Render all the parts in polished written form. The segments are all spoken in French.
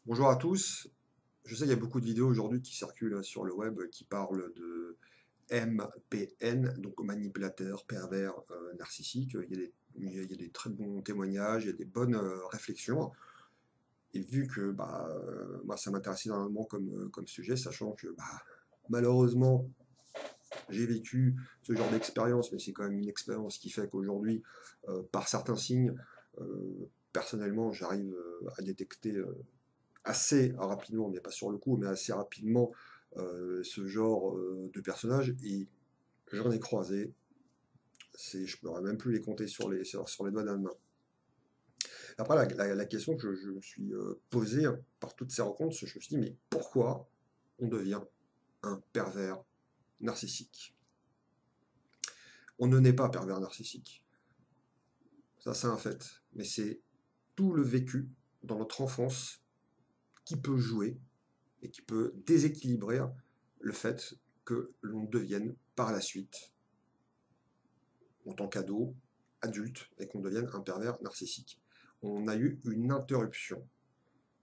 Bonjour à tous. Je sais qu'il y a beaucoup de vidéos aujourd'hui qui circulent sur le web qui parlent de MPN, donc manipulateur, pervers, narcissique. Il y a des très bons témoignages, il y a des bonnes réflexions. Et vu que moi, ça m'intéresse énormément comme sujet, sachant que malheureusement, j'ai vécu ce genre d'expérience, mais c'est quand même une expérience qui fait qu'aujourd'hui, par certains signes, personnellement, j'arrive à détecter assez rapidement, mais pas sur le coup, mais assez rapidement ce genre de personnage. Et j'en ai croisé, je ne pourrais même plus les compter sur les doigts d'un main. Après, la question que je me suis posée par toutes ces rencontres, je me suis dit, mais pourquoi on devient un pervers narcissique? On ne naît pas pervers narcissique. Ça, c'est un fait. Mais c'est tout le vécu dans notre enfance qui peut jouer et qui peut déséquilibrer le fait que l'on devienne par la suite, en tant qu'ado, adulte, et qu'on devienne un pervers narcissique. On a eu une interruption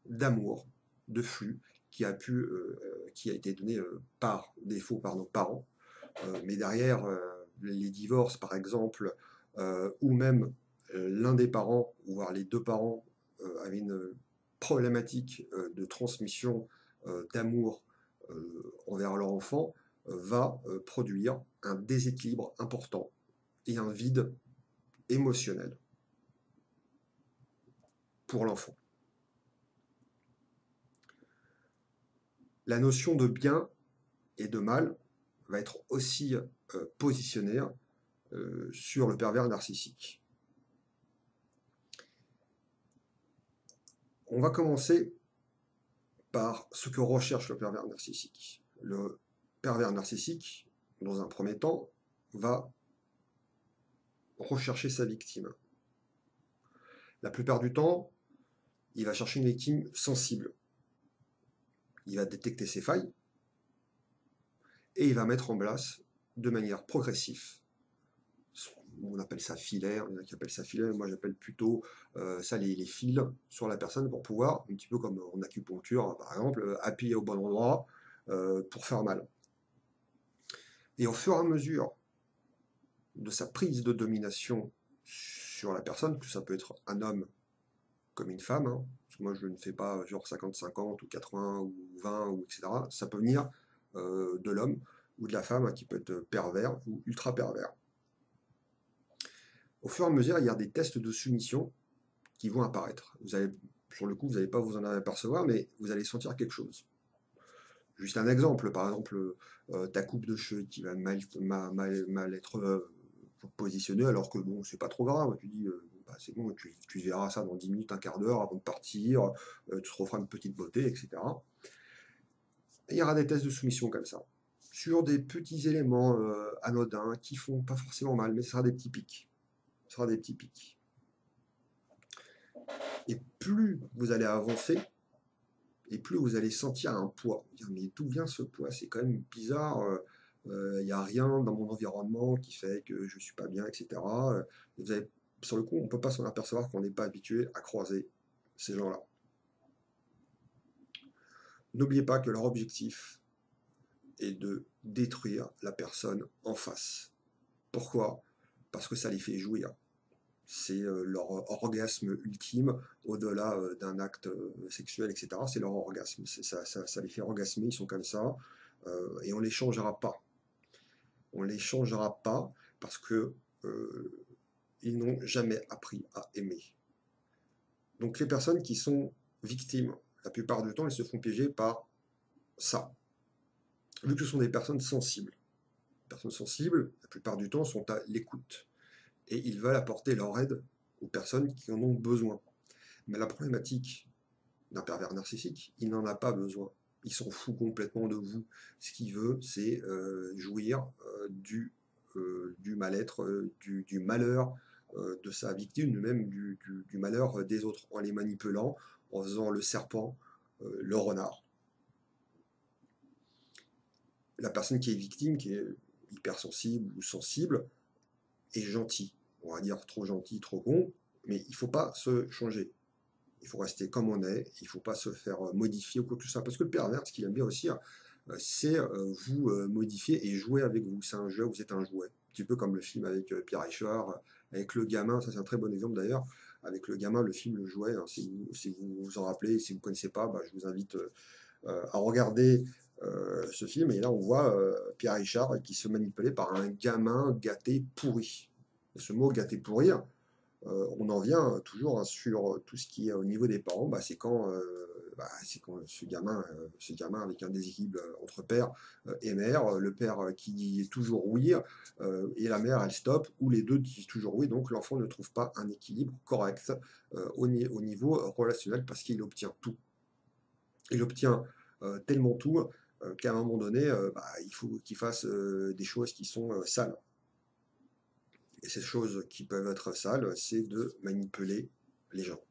d'amour, de flux, qui a été donnée par défaut par nos parents. Mais derrière, les divorces, par exemple, ou même l'un des parents, voire les deux parents, avaient une problématique de transmission d'amour envers leur enfant, va produire un déséquilibre important et un vide émotionnel pour l'enfant. La notion de bien et de mal va être aussi positionnée sur le pervers narcissique. On va commencer par ce que recherche le pervers narcissique. Le pervers narcissique, dans un premier temps, va rechercher sa victime. La plupart du temps, il va chercher une victime sensible. Il va détecter ses failles et il va mettre en place, de manière progressive, on appelle ça filaire, il y en a qui appellent ça filaire, moi j'appelle plutôt ça les fils sur la personne pour pouvoir, un petit peu comme en acupuncture par exemple, appuyer au bon endroit pour faire mal. Et au fur et à mesure de sa prise de domination sur la personne, que ça peut être un homme comme une femme, hein, parce que moi je ne fais pas genre 50-50 ou 80 ou 20 ou etc. Ça peut venir de l'homme ou de la femme, hein, qui peut être pervers ou ultra pervers. Au fur et à mesure, il y a des tests de soumission qui vont apparaître. Vous allez, sur le coup, vous n'allez pas vous en apercevoir, mais vous allez sentir quelque chose. Juste un exemple, par exemple, ta coupe de cheveux qui va mal être positionnée, alors que bon, c'est pas trop grave. Tu dis, c'est bon, tu verras ça dans 10 minutes, un quart d'heure avant de partir, tu te referas une petite beauté, etc. Et il y aura des tests de soumission comme ça, sur des petits éléments anodins qui font pas forcément mal, mais ce sera des petits pics. Ce sera des petits pics. Et plus vous allez avancer, et plus vous allez sentir un poids. Dire, mais d'où vient ce poids? C'est quand même bizarre. Il n'y a rien dans mon environnement qui fait que je ne suis pas bien, etc. Vous avez, sur le coup, on ne peut pas s'en apercevoir qu'on n'est pas habitué à croiser ces gens-là. N'oubliez pas que leur objectif est de détruire la personne en face. Pourquoi? Parce que ça les fait jouir. C'est leur orgasme ultime, au-delà d'un acte sexuel, etc. C'est leur orgasme. Ça les fait orgasmer, ils sont comme ça, et on ne les changera pas. On ne les changera pas parce que ils n'ont jamais appris à aimer. Donc les personnes qui sont victimes, la plupart du temps, elles se font piéger par ça. Vu que ce sont des personnes sensibles. Les personnes sensibles, la plupart du temps, sont à l'écoute. Et ils veulent apporter leur aide aux personnes qui en ont besoin. Mais la problématique d'un pervers narcissique, il n'en a pas besoin. Il s'en fout complètement de vous. Ce qu'il veut, c'est jouir du mal-être, du malheur de sa victime, même du malheur des autres, en les manipulant, en faisant le serpent, le renard. La personne qui est victime, qui est hypersensible ou sensible, est gentil. On va dire trop gentil, trop con, mais il ne faut pas se changer. il faut rester comme on est, il ne faut pas se faire modifier ou quoi que ce soit. Parce que le pervers, ce qu'il aime bien aussi, c'est vous modifier et jouer avec vous. C'est un jeu, vous êtes un jouet. Un petit peu comme le film avec Pierre Richard, avec le gamin, ça c'est un très bon exemple d'ailleurs. Avec le gamin, le film Le Jouet, hein, si vous vous en rappelez, si vous ne connaissez pas, bah, je vous invite à regarder ce film. Et là, on voit Pierre Richard qui se manipulait par un gamin gâté pourri. Et ce mot gâté pourri, on en vient toujours, hein, sur tout ce qui est au niveau des parents, bah, c'est quand ce gamin avec un déséquilibre entre père et mère, le père qui dit toujours oui, et la mère elle stoppe, ou les deux disent toujours oui, donc l'enfant ne trouve pas un équilibre correct au niveau relationnel parce qu'il obtient tout. Il obtient tellement tout qu'à un moment donné, bah, il faut qu'il fasse des choses qui sont sales. Et ces choses qui peuvent être sales, c'est de manipuler les gens.